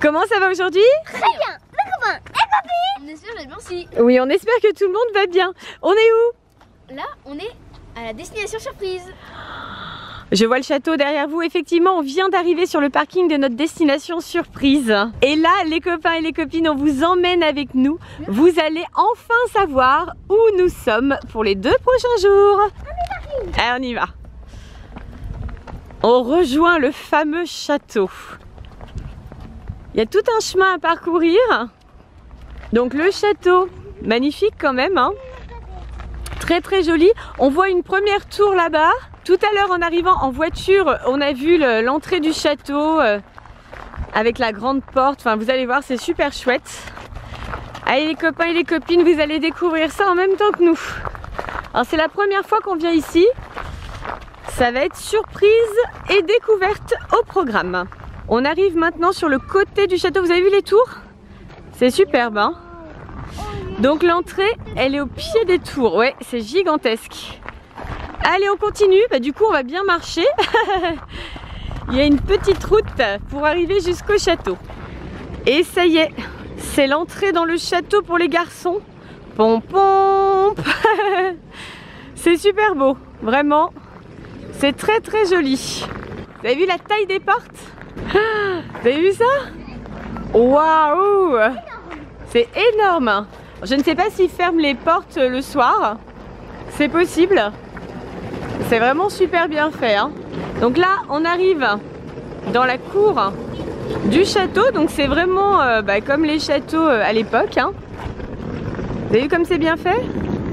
Comment ça va aujourd'hui? Très bien. Les copains, les copines. On espère bien aussi. Oui, on espère que tout le monde va bien. On est où? Là, on est à la destination surprise. Je vois le château derrière vous. Effectivement, on vient d'arriver sur le parking de notre destination surprise. Et là, les copains et les copines, on vous emmène avec nous. Vous allez enfin savoir où nous sommes pour les 2 prochains jours. Allez, on y va. On rejoint le fameux château. Il y a tout un chemin à parcourir. Donc le château, magnifique quand même, hein. Très très joli. On voit une première tour là-bas. Tout à l'heure en arrivant en voiture, on a vu l'entrée du château avec la grande porte. Enfin, vous allez voir, c'est super chouette. Allez les copains et les copines, vous allez découvrir ça en même temps que nous. Alors c'est la première fois qu'on vient ici. Ça va être surprise et découverte au programme. On arrive maintenant sur le côté du château. Vous avez vu les tours? C'est superbe, hein? Donc l'entrée, elle est au pied des tours. Ouais, c'est gigantesque. Allez, on continue. Bah, du coup, on va bien marcher. Il y a une petite route pour arriver jusqu'au château. Et ça y est, c'est l'entrée dans le château pour les garçons. Pom pom. C'est super beau, vraiment. C'est très très joli. Vous avez vu la taille des portes? Vous avez vu ça? Waouh! C'est énorme. Je ne sais pas s'ils ferment les portes le soir. C'est possible. C'est vraiment super bien fait, hein. Donc là, on arrive dans la cour du château. Donc c'est vraiment comme les châteaux à l'époque, hein. Vous avez vu comme c'est bien fait?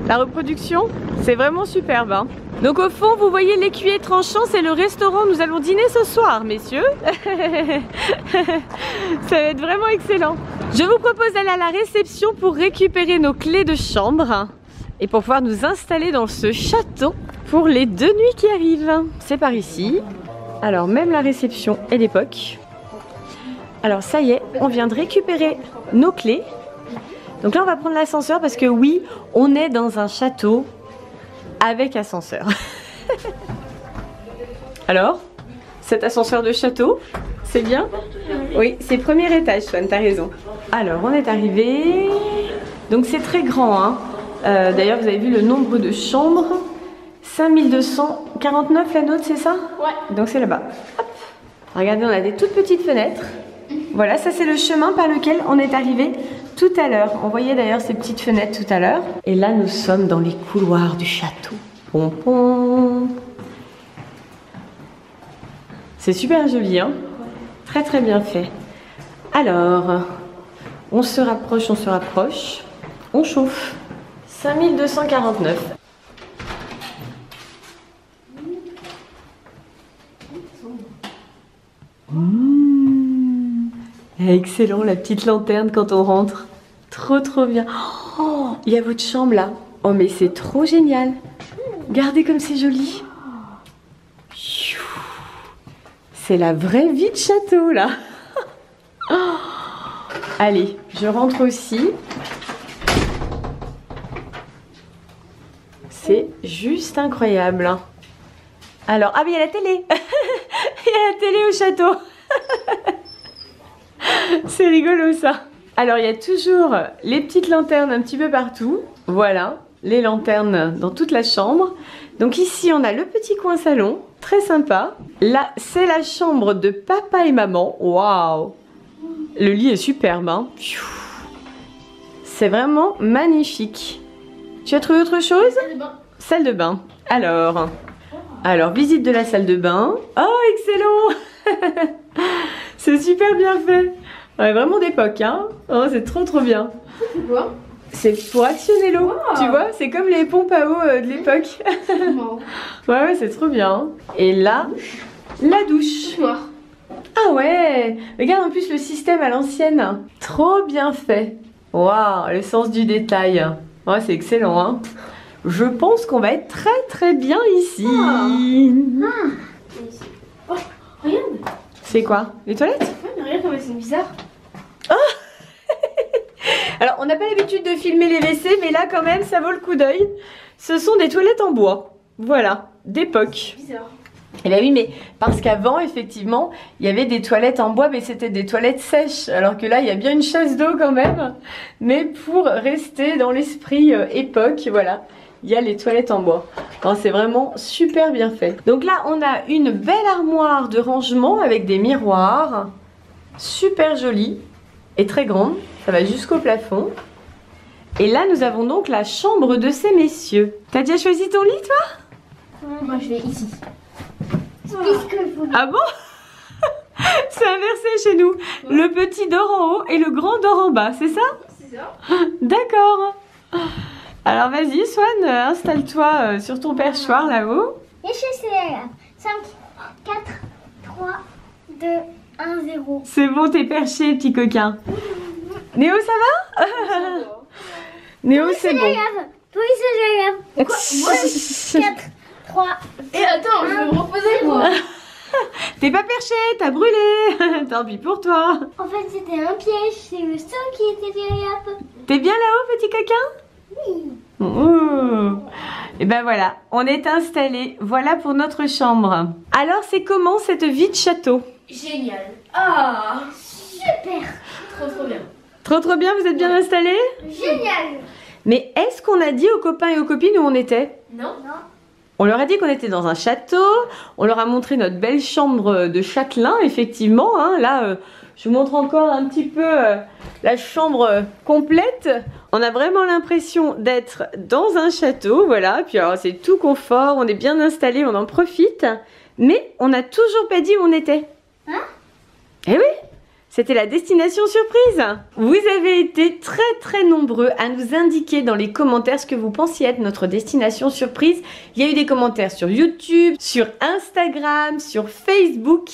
La reproduction, c'est vraiment superbe, hein. Donc au fond, vous voyez l'écuyer tranchant, c'est le restaurant où nous allons dîner ce soir, messieurs. Ça va être vraiment excellent. Je vous propose d'aller à la réception pour récupérer nos clés de chambre et pour pouvoir nous installer dans ce château pour les 2 nuits qui arrivent. C'est par ici. Alors même la réception est d'époque. Alors ça y est, on vient de récupérer nos clés. Donc là on va prendre l'ascenseur parce que oui, on est dans un château avec ascenseur. Alors, cet ascenseur de château, c'est bien? Oui, c'est premier étage, Swan, t'as raison. Alors, on est arrivé. Donc c'est très grand, hein. D'ailleurs, vous avez vu le nombre de chambres. 5249 la nôtre, c'est ça? Ouais. Donc c'est là-bas. Hop. Regardez, on a des toutes petites fenêtres. Voilà, ça c'est le chemin par lequel on est arrivé tout à l'heure. On voyait d'ailleurs ces petites fenêtres tout à l'heure. Et là, nous sommes dans les couloirs du château. Pom pom. C'est super joli, hein? Très très bien fait. Alors, on se rapproche, on se rapproche. On chauffe. 5249. Excellent, la petite lanterne quand on rentre. Trop trop bien. Oh, il y a votre chambre là. Oh mais c'est trop génial. Regardez comme c'est joli. C'est la vraie vie de château là. Allez, je rentre aussi. C'est juste incroyable. Alors, ah mais il y a la télé. Il y a la télé au château. C'est rigolo ça. Alors il y a toujours les petites lanternes un petit peu partout. Voilà, les lanternes dans toute la chambre. Donc ici on a le petit coin salon, très sympa. Là c'est la chambre de papa et maman. Waouh! Le lit est superbe, hein. C'est vraiment magnifique. Tu as trouvé autre chose? Salle de bain. Salle de bain. Alors visite de la salle de bain. Oh excellent. C'est super bien fait. Ouais, vraiment d'époque, hein. Oh, c'est trop trop bien. C'est quoi? C'est pour actionner l'eau, tu vois. C'est comme les pompes à eau de l'époque. Ouais, c'est trop bien, hein. Et là, la douche. Ah ouais. Regarde en plus le système à l'ancienne. Trop bien fait. Waouh, le sens du détail. Ouais, c'est excellent, hein. Je pense qu'on va être très très bien ici. Oh, regarde. C'est quoi? Les toilettes? Ouais, mais regarde comme c'est bizarre. Oh. Alors, on n'a pas l'habitude de filmer les WC, mais là, quand même, ça vaut le coup d'œil. Ce sont des toilettes en bois. Voilà, d'époque. Bizarre. Eh bien oui, mais parce qu'avant, effectivement, il y avait des toilettes en bois, mais c'était des toilettes sèches. Alors que là, il y a bien une chasse d'eau quand même. Mais pour rester dans l'esprit époque, voilà, il y a les toilettes en bois. C'est vraiment super bien fait. Donc là, on a une belle armoire de rangement avec des miroirs. Super jolie et très grande. Ça va jusqu'au plafond. Et là, nous avons donc la chambre de ces messieurs. T'as déjà choisi ton lit, toi? Moi, je vais ici. Ah bon? C'est inversé chez nous. Le petit dort en haut et le grand dort en bas, c'est ça? C'est ça. D'accord. Alors vas-y Swan, installe-toi sur ton perchoir là-haut. Et je suis là. 5, 4, 3, 2, 1, 0. C'est bon, t'es perché, petit coquin. Néo, ça va? Néo, c'est bon. Oui, c'est grave. 4, 3. Et attends, je vais me reposer moi. T'es pas perché, t'as brûlé. Tant pis pour toi. En fait, c'était un piège. C'est le sang qui était derrière. T'es bien là-haut, petit coquin? Oui. Oh. Et ben voilà, on est installé. Voilà pour notre chambre. Alors, c'est comment cette vie de château? Génial. Ah, Super. trop bien. Trop bien, vous êtes bien installés? Génial. Mais est-ce qu'on a dit aux copains et aux copines où on était? Non. On leur a dit qu'on était dans un château, on leur a montré notre belle chambre de châtelain, effectivement. Hein. Là, je vous montre encore un petit peu la chambre complète. On a vraiment l'impression d'être dans un château, voilà. Puis alors, c'est tout confort, on est bien installé, on en profite. Mais on n'a toujours pas dit où on était. Hein? Eh oui! C'était la destination surprise. Vous avez été très nombreux à nous indiquer dans les commentaires ce que vous pensiez être notre destination surprise. Il y a eu des commentaires sur YouTube, sur Instagram, sur Facebook.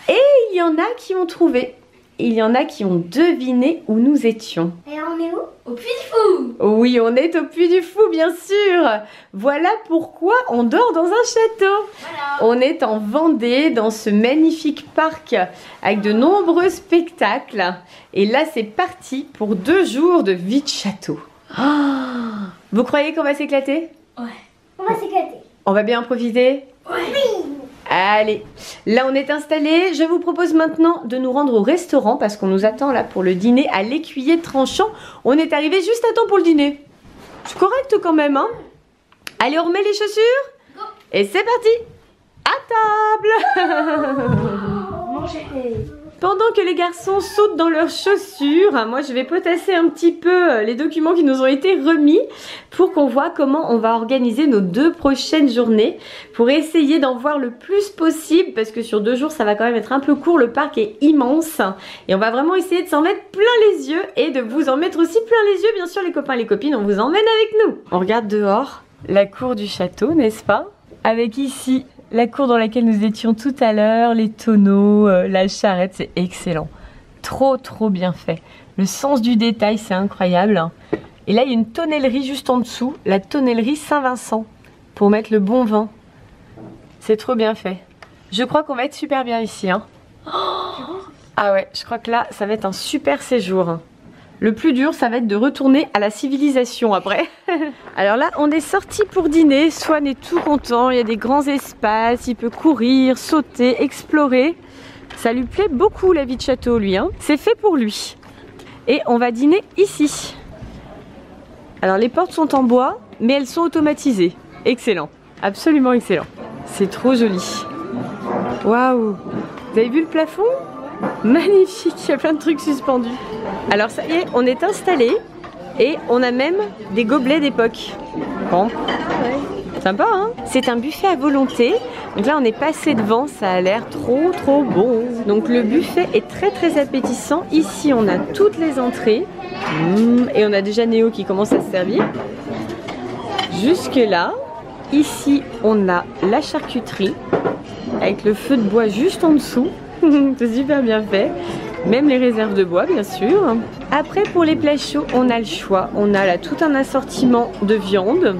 Et il y en a qui ont trouvé. Il y en a qui ont deviné où nous étions. Et on est où? Au Puy du Fou. Oui, on est au Puy du Fou, bien sûr. Voilà pourquoi on dort dans un château. Voilà. On est en Vendée, dans ce magnifique parc avec de nombreux spectacles. Et là, c'est parti pour 2 jours de vie de château. Oh, vous croyez qu'on va s'éclater? Ouais. On va s'éclater. On va bien en profiter? Oui. Allez, là on est installé. Je vous propose maintenant de nous rendre au restaurant parce qu'on nous attend là pour le dîner à l'Écuyer Tranchant. On est arrivé juste à temps pour le dîner. C'est correct quand même, hein? Allez, on remet les chaussures? Go. Et c'est parti! À table! Manger. Pendant que les garçons sautent dans leurs chaussures, moi je vais potasser un petit peu les documents qui nous ont été remis pour qu'on voit comment on va organiser nos 2 prochaines journées pour essayer d'en voir le plus possible parce que sur 2 jours ça va quand même être un peu court, le parc est immense et on va vraiment essayer de s'en mettre plein les yeux et de vous en mettre aussi plein les yeux, bien sûr les copains et les copines, on vous emmène avec nous. On regarde dehors la cour du château, n'est-ce pas? Avec ici la cour dans laquelle nous étions tout à l'heure, les tonneaux, la charrette, c'est excellent. Trop bien fait. Le sens du détail, c'est incroyable. Et là, il y a une tonnellerie juste en dessous, la tonnellerie Saint-Vincent, pour mettre le bon vin. C'est trop bien fait. Je crois qu'on va être super bien ici. Hein. Ah ouais, je crois que là, ça va être un super séjour. Le plus dur, ça va être de retourner à la civilisation après. Alors là, on est sorti pour dîner. Swan est tout content. Il y a des grands espaces. Il peut courir, sauter, explorer. Ça lui plaît beaucoup la vie de château, lui. Hein. C'est fait pour lui. Et on va dîner ici. Alors les portes sont en bois, mais elles sont automatisées. Excellent. Absolument excellent. C'est trop joli. Waouh! Vous avez vu le plafond? Magnifique, il y a plein de trucs suspendus. Alors ça y est, on est installé et on a même des gobelets d'époque. Bon, sympa hein. C'est un buffet à volonté. Donc là on est passé devant, ça a l'air trop bon. Donc le buffet est très appétissant. Ici on a toutes les entrées. Et on a déjà Néo qui commence à se servir. Jusque là. Ici on a la charcuterie avec le feu de bois juste en dessous. C'est super bien fait. Même les réserves de bois, bien sûr. Après, pour les plats chauds, on a le choix. On a là tout un assortiment de viande.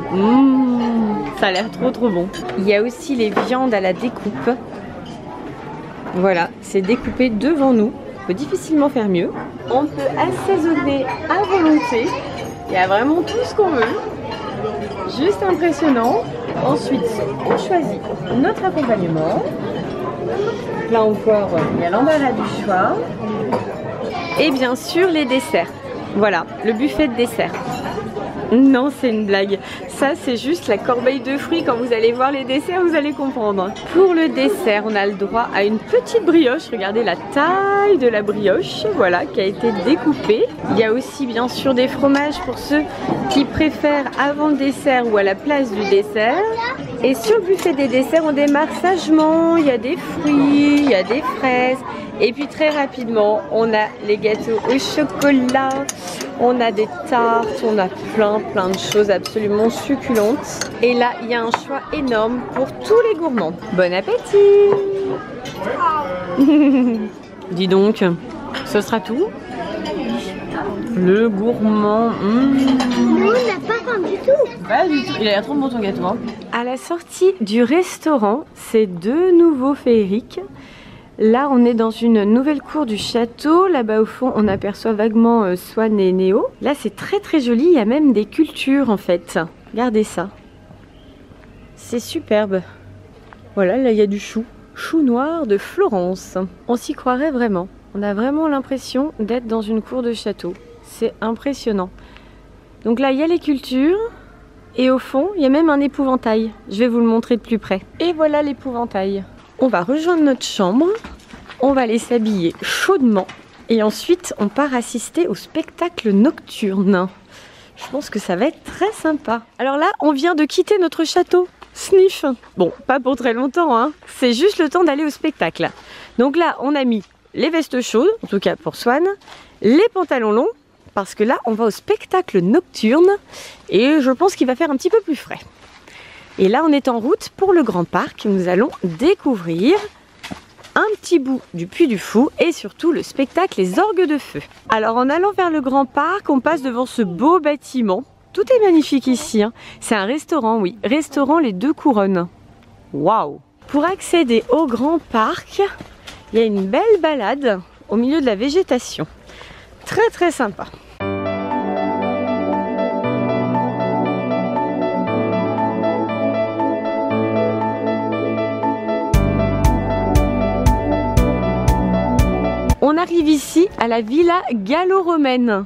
Ça a l'air trop bon. Il y a aussi les viandes à la découpe. Voilà, c'est découpé devant nous. On peut difficilement faire mieux. On peut assaisonner à volonté. Il y a vraiment tout ce qu'on veut. Juste impressionnant. Ensuite, on choisit notre accompagnement. Là encore, il y a l'embarras du choix. Et bien sûr, les desserts. Voilà, le buffet de dessert. Non, c'est une blague. Ça, c'est juste la corbeille de fruits. Quand vous allez voir les desserts, vous allez comprendre. Pour le dessert, on a le droit à une petite brioche. Regardez la taille de la brioche, voilà, qui a été découpée. Il y a aussi, bien sûr, des fromages pour ceux qui préfèrent avant le dessert ou à la place du dessert. Et sur le buffet des desserts, on démarre sagement. Il y a des fruits, il y a des fraises. Et puis très rapidement, on a les gâteaux au chocolat, on a des tartes, on a plein de choses absolument succulentes. Et là, il y a un choix énorme pour tous les gourmands. Bon appétit! Dis donc, ce sera tout? Le gourmand. Non, on n'a pas faim du tout. Pas du tout. Il a l'air trop bon ton gâteau. Hein. À la sortie du restaurant, c'est de nouveau féerique. Là, on est dans une nouvelle cour du château. Là-bas, au fond, on aperçoit vaguement Swan et Néo. Là, c'est très joli. Il y a même des cultures, en fait. Regardez ça. C'est superbe. Voilà, là, il y a du chou. Chou noir de Florence. On s'y croirait vraiment. On a vraiment l'impression d'être dans une cour de château. C'est impressionnant. Donc là, il y a les cultures. Et au fond, il y a même un épouvantail. Je vais vous le montrer de plus près. Et voilà l'épouvantail. On va rejoindre notre chambre, on va aller s'habiller chaudement et ensuite on part assister au spectacle nocturne. Je pense que ça va être très sympa. Alors là, on vient de quitter notre château. Sniff. Bon, pas pour très longtemps, hein. C'est juste le temps d'aller au spectacle. Donc là, on a mis les vestes chaudes, en tout cas pour Swan, les pantalons longs, parce que là, on va au spectacle nocturne et je pense qu'il va faire un petit peu plus frais. Et là, on est en route pour le Grand Parc. Nous allons découvrir un petit bout du Puy du Fou et surtout le spectacle Les Orgues de Feu. Alors, en allant vers le Grand Parc, on passe devant ce beau bâtiment. Tout est magnifique ici. Hein. C'est un restaurant, oui. Restaurant Les Deux Couronnes. Waouh! Pour accéder au Grand Parc, il y a une belle balade au milieu de la végétation. Très sympa. On arrive ici à la Villa gallo-romaine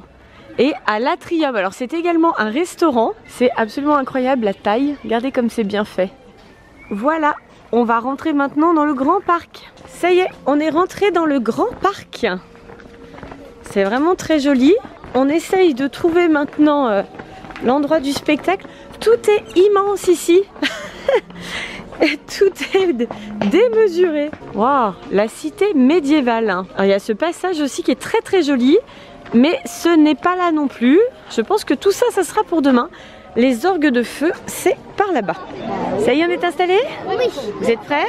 et à l'Atrium. Alors c'est également un restaurant, c'est absolument incroyable la taille, regardez comme c'est bien fait. Voilà, on va rentrer maintenant dans le Grand Parc. Ça y est, on est rentré dans le Grand Parc. C'est vraiment très joli. On essaye de trouver maintenant l'endroit du spectacle. Tout est immense ici. Et tout est démesuré. Waouh, la cité médiévale. Alors, il y a ce passage aussi qui est très joli, mais ce n'est pas là non plus. Je pense que tout ça, ça sera pour demain. Les orgues de feu, c'est par là-bas. Ça y est, on est installé? Oui. Vous êtes prêts?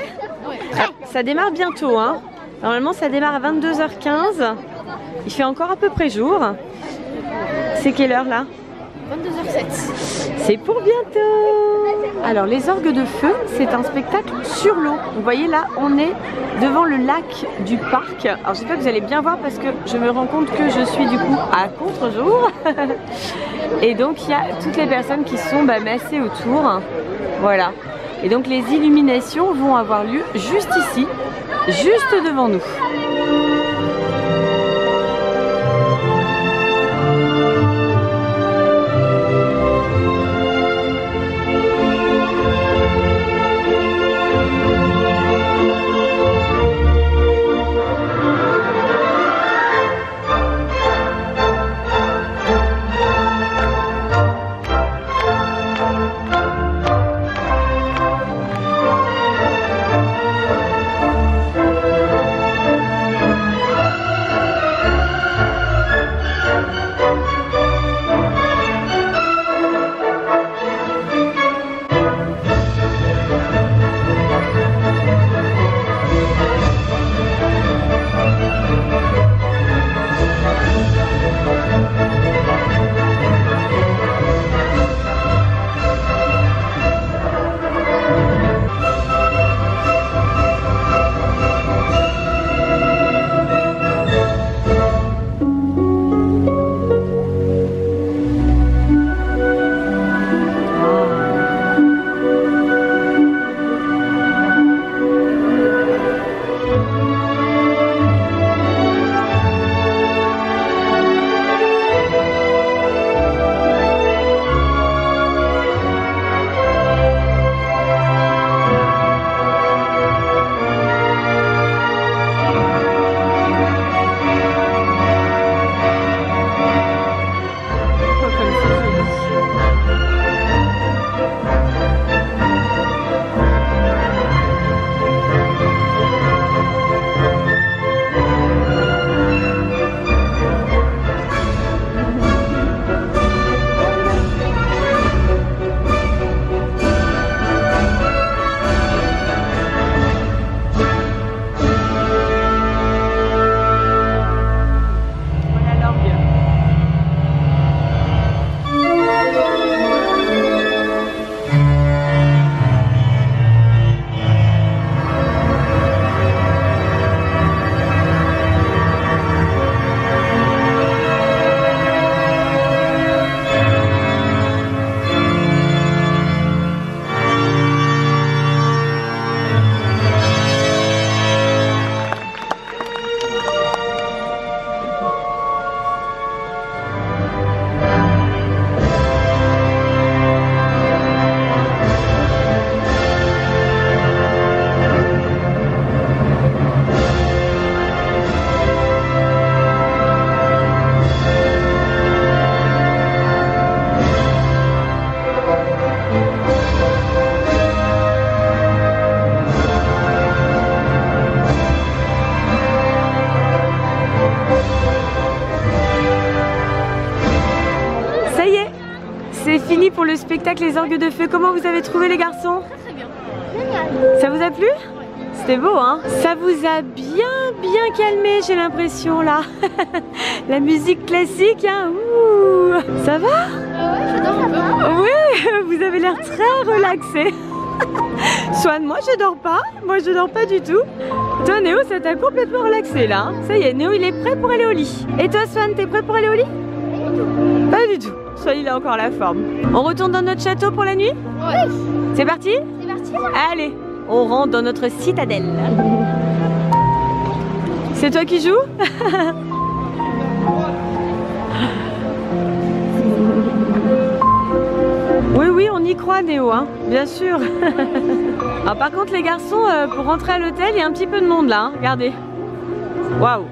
Oui. Ah, ça démarre bientôt, hein. Normalement, ça démarre à 22h15. Il fait encore à peu près jour. C'est quelle heure là? 22h07. C'est pour bientôt. Alors les orgues de feu, c'est un spectacle sur l'eau. Vous voyez là, on est devant le lac du parc. Alors j'espère que vous allez bien voir parce que je me rends compte que je suis du coup à contre-jour. Et donc il y a toutes les personnes qui sont massées autour. Voilà. Et donc les illuminations vont avoir lieu juste ici, juste devant nous. pour le spectacle Les Orgues de Feu. Comment vous avez trouvé les garçons? Très bien. Ça vous a plu? C'était beau, hein? Ça vous a bien calmé, j'ai l'impression, là. La musique classique, hein? Ouh. Ça va? Ouais, j'adore un peu. Oui, vous avez l'air très relaxé. Swan, moi je dors pas. Moi je dors pas du tout. Toi, Néo, ça t'a complètement relaxé, là. Ça y est, Néo, il est prêt pour aller au lit. Et toi, Swan, t'es prêt pour aller au lit? Pas du tout. Swan, il a encore la forme. On retourne dans notre château pour la nuit? Ouais. C'est parti? C'est parti. Allez, on rentre dans notre citadelle. C'est toi qui joues? Oui, on y croit, Néo, hein, bien sûr. Alors, par contre, les garçons, pour rentrer à l'hôtel, il y a un petit peu de monde là, hein. Regardez. Waouh.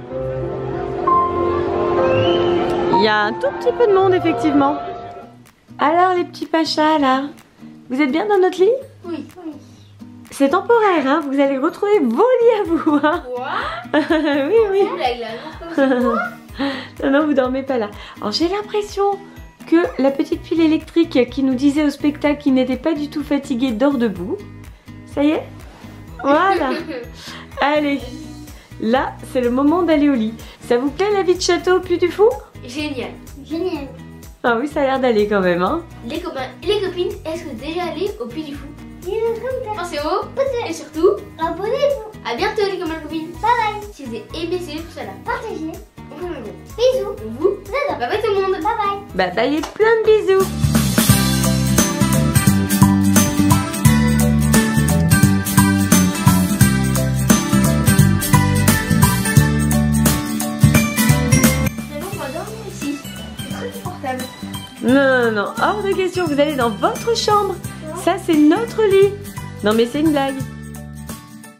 Il y a un tout petit peu de monde, effectivement. Alors, les petits pachas, là, vous êtes bien dans notre lit? Oui. C'est temporaire, hein, vous allez retrouver vos lits à vous, hein. Quoi? Oui. Blague là. Non, vous dormez pas là. Alors, j'ai l'impression que la petite file électrique qui nous disait au spectacle qu'il n'était pas du tout fatigué dort debout. Ça y est? Voilà. Allez, là, c'est le moment d'aller au lit. Ça vous plaît la vie de château au Puy du Fou? Génial. Génial. Ah oui, ça a l'air d'aller quand même, hein. Les copains et les copines, est-ce que vous êtes déjà allés au Puy du Fou? Pensez au et surtout, Abonnez-vous. à bientôt les copains et copines. Bye bye. Si vous avez aimé ce tout ça là, Partagez. on fait le même. Bisous. Vous, J'adore. bye bye tout le monde. Bye bye. Bah, bah, et plein de bisous. Maintenant, on va dormir ici. C'est très confortable. Non, hors de question, vous allez dans votre chambre. Ça, c'est notre lit. Non, mais c'est une blague.